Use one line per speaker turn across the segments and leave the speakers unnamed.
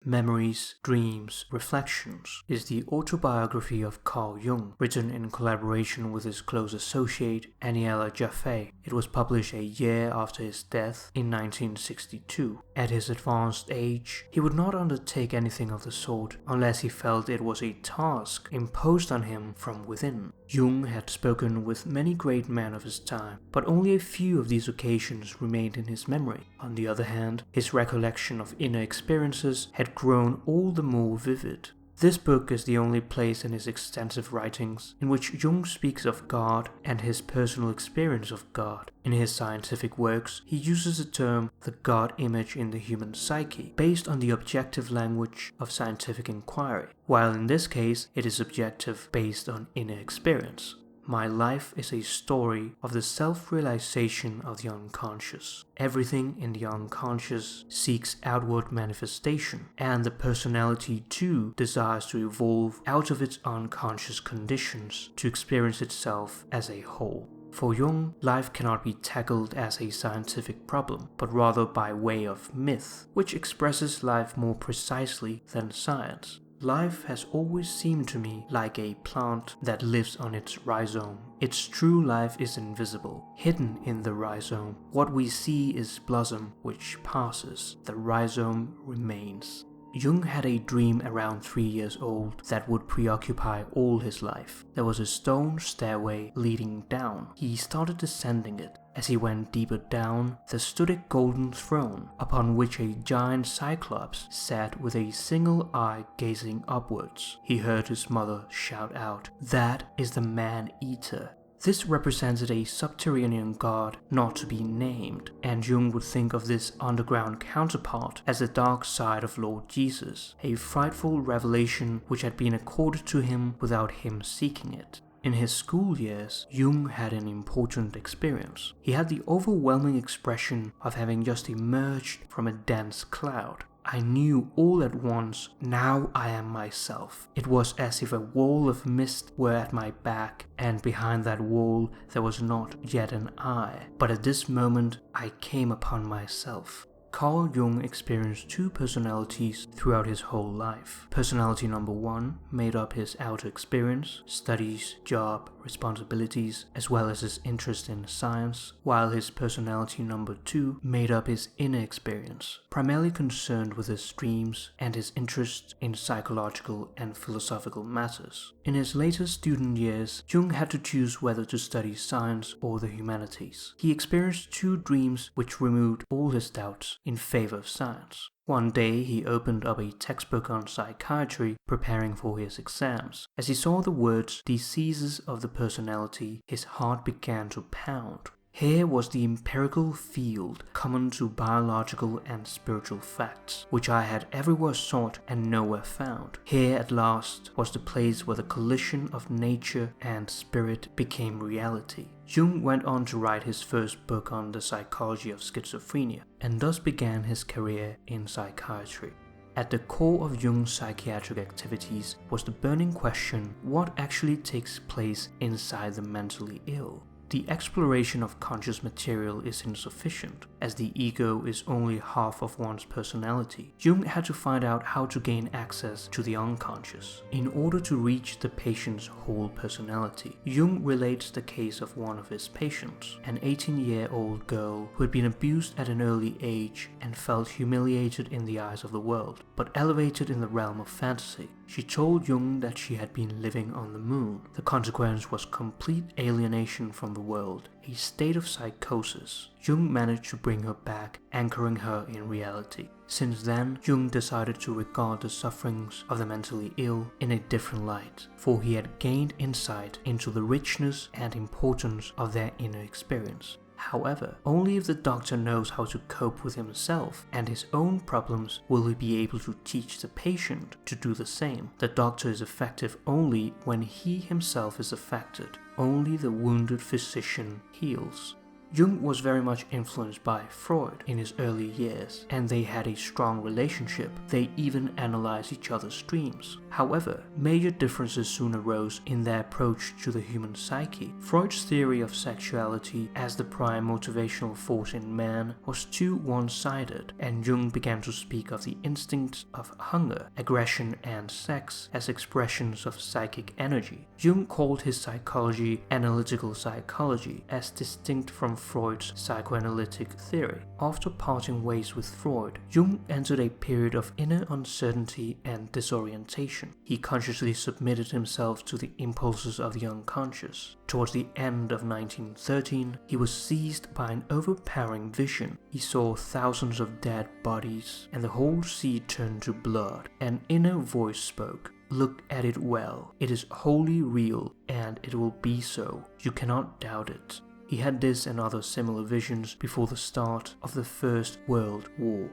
Memories, Dreams, Reflections is the autobiography of Carl Jung, written in collaboration with his close associate Aniela Jaffé. It was published a year after his death in 1962. At his advanced age, he would not undertake anything of the sort unless he felt it was a task imposed on him from within. Jung had spoken with many great men of his time, but only a few of these occasions remained in his memory. On the other hand, his recollection of inner experiences had grown all the more vivid. This book is the only place in his extensive writings in which Jung speaks of God and his personal experience of God. In his scientific works, he uses the term the God image in the human psyche, based on the objective language of scientific inquiry, while in this case it is subjective based on inner experience. My life is a story of the self-realization of the unconscious. Everything in the unconscious seeks outward manifestation, and the personality too desires to evolve out of its unconscious conditions to experience itself as a whole. For Jung, life cannot be tackled as a scientific problem, but rather by way of myth, which expresses life more precisely than science. Life has always seemed to me like a plant that lives on its rhizome. Its true life is invisible, hidden in the rhizome. What we see is blossom which passes, the rhizome remains. Jung had a dream around 3 years old that would preoccupy all his life. There was a stone stairway leading down. He started descending it. As he went deeper down, there stood a golden throne, upon which a giant cyclops sat with a single eye gazing upwards. He heard his mother shout out, "That is the man-eater." This represented a subterranean god not to be named, and Jung would think of this underground counterpart as the dark side of Lord Jesus, a frightful revelation which had been accorded to him without him seeking it. In his school years, Jung had an important experience. He had the overwhelming expression of having just emerged from a dense cloud. I knew all at once, now I am myself. It was as if a wall of mist were at my back, and behind that wall there was not yet an eye. But at this moment I came upon myself. Carl Jung experienced two personalities throughout his whole life. Personality number 1 made up his outer experience, studies, job, responsibilities, as well as his interest in science, while his personality number 2 made up his inner experience, primarily concerned with his dreams and his interest in psychological and philosophical matters. In his later student years, Jung had to choose whether to study science or the humanities. He experienced two dreams which removed all his doubts in favor of science. One day he opened up a textbook on psychiatry, preparing for his exams. As he saw the words "diseases of the personality," his heart began to pound. Here was the empirical field common to biological and spiritual facts, which I had everywhere sought and nowhere found. Here at last was the place where the collision of nature and spirit became reality. Jung went on to write his first book on the psychology of schizophrenia, and thus began his career in psychiatry. At the core of Jung's psychiatric activities was the burning question: what actually takes place inside the mentally ill? The exploration of conscious material is insufficient, as the ego is only half of one's personality. Jung had to find out how to gain access to the unconscious in order to reach the patient's whole personality. Jung relates the case of one of his patients, an 18-year-old girl who had been abused at an early age and felt humiliated in the eyes of the world, but elevated in the realm of fantasy. She told Jung that she had been living on the moon. The consequence was complete alienation from the world, a state of psychosis. Jung managed to bring her back, anchoring her in reality. Since then, Jung decided to regard the sufferings of the mentally ill in a different light, for he had gained insight into the richness and importance of their inner experience. However, only if the doctor knows how to cope with himself and his own problems will he be able to teach the patient to do the same. The doctor is effective only when he himself is affected. Only the wounded physician heals. Jung was very much influenced by Freud in his early years, and they had a strong relationship. They even analyzed each other's dreams. However, major differences soon arose in their approach to the human psyche. Freud's theory of sexuality as the prime motivational force in man was too one-sided, and Jung began to speak of the instincts of hunger, aggression, and sex as expressions of psychic energy. Jung called his psychology analytical psychology, as distinct from Freud's psychoanalytic theory. After parting ways with Freud, Jung entered a period of inner uncertainty and disorientation. He consciously submitted himself to the impulses of the unconscious. Towards the end of 1913, he was seized by an overpowering vision. He saw thousands of dead bodies, and the whole sea turned to blood. An inner voice spoke. Look at it well. It is wholly real, and it will be so. You cannot doubt it. He had this and other similar visions before the start of the First World War.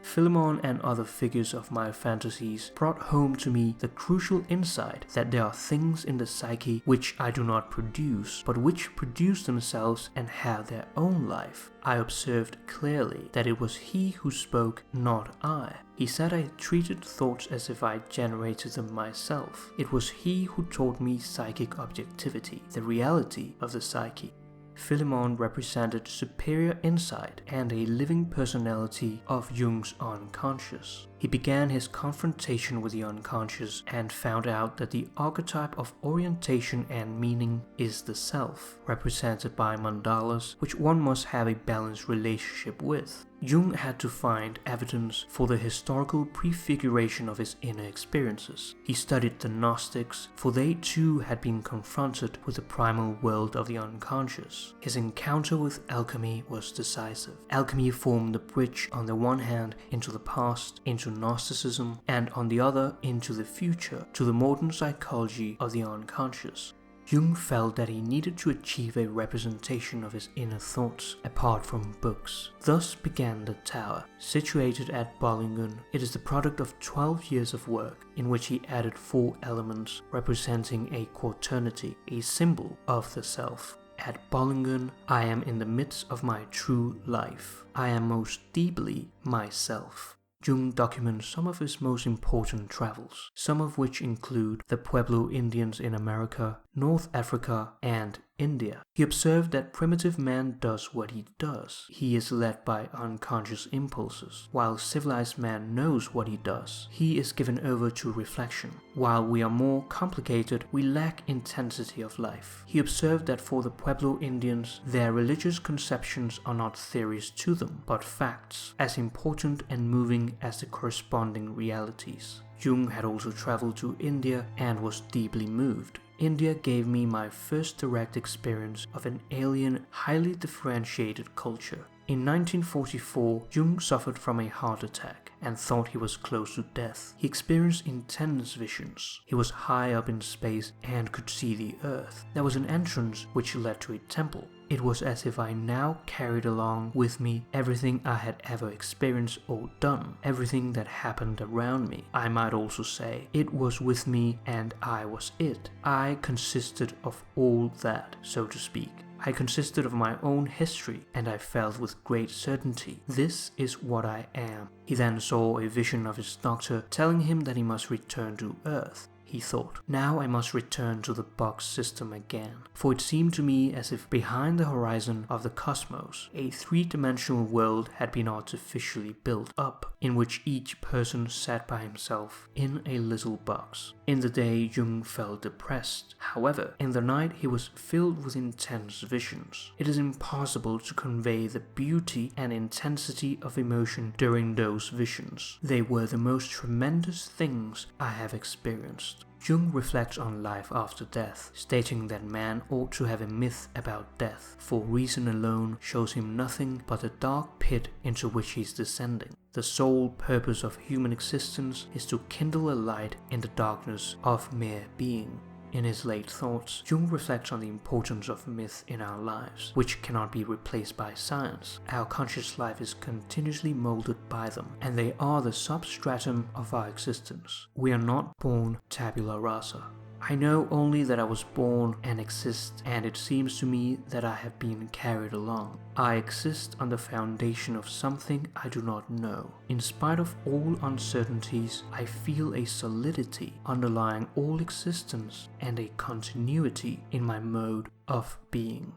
Philemon and other figures of my fantasies brought home to me the crucial insight that there are things in the psyche which I do not produce, but which produce themselves and have their own life. I observed clearly that it was he who spoke, not I. He said I treated thoughts as if I generated them myself. It was he who taught me psychic objectivity, the reality of the psyche. Philemon represented superior insight and a living personality of Jung's unconscious. He began his confrontation with the unconscious and found out that the archetype of orientation and meaning is the self, represented by mandalas, which one must have a balanced relationship with. Jung had to find evidence for the historical prefiguration of his inner experiences. He studied the Gnostics, for they too had been confronted with the primal world of the unconscious. His encounter with alchemy was decisive. Alchemy formed the bridge on the one hand into the past, into Gnosticism, and on the other into the future, to the modern psychology of the unconscious. Jung felt that he needed to achieve a representation of his inner thoughts apart from books. Thus began the Tower. Situated at Bollingen, it is the product of 12 years of work, in which he added 4 elements representing a quaternity, a symbol of the self. At Bollingen, I am in the midst of my true life. I am most deeply myself. Jung documents some of his most important travels, some of which include the Pueblo Indians in America, North Africa, and India. He observed that primitive man does what he does. He is led by unconscious impulses, while civilized man knows what he does. He is given over to reflection. While we are more complicated, we lack intensity of life. He observed that for the Pueblo Indians, their religious conceptions are not theories to them, but facts, as important and moving as the corresponding realities. Jung had also traveled to India and was deeply moved. India gave me my first direct experience of an alien, highly differentiated culture. In 1944, Jung suffered from a heart attack and thought he was close to death. He experienced intense visions. He was high up in space and could see the earth. There was an entrance which led to a temple. It was as if I now carried along with me everything I had ever experienced or done, everything that happened around me. I might also say, it was with me and I was it. I consisted of all that, so to speak. I consisted of my own history, and I felt with great certainty, this is what I am. He then saw a vision of his doctor telling him that he must return to Earth. He thought, now I must return to the box system again, for it seemed to me as if behind the horizon of the cosmos, a three-dimensional world had been artificially built up, in which each person sat by himself in a little box. In the day, Jung felt depressed. However, in the night he was filled with intense visions. It is impossible to convey the beauty and intensity of emotion during those visions. They were the most tremendous things I have experienced. Jung reflects on life after death, stating that man ought to have a myth about death, for reason alone shows him nothing but a dark pit into which he is descending. The sole purpose of human existence is to kindle a light in the darkness of mere being. In his late thoughts, Jung reflects on the importance of myth in our lives, which cannot be replaced by science. Our conscious life is continuously molded by them, and they are the substratum of our existence. We are not born tabula rasa. I know only that I was born and exist, and it seems to me that I have been carried along. I exist on the foundation of something I do not know. In spite of all uncertainties, I feel a solidity underlying all existence and a continuity in my mode of being.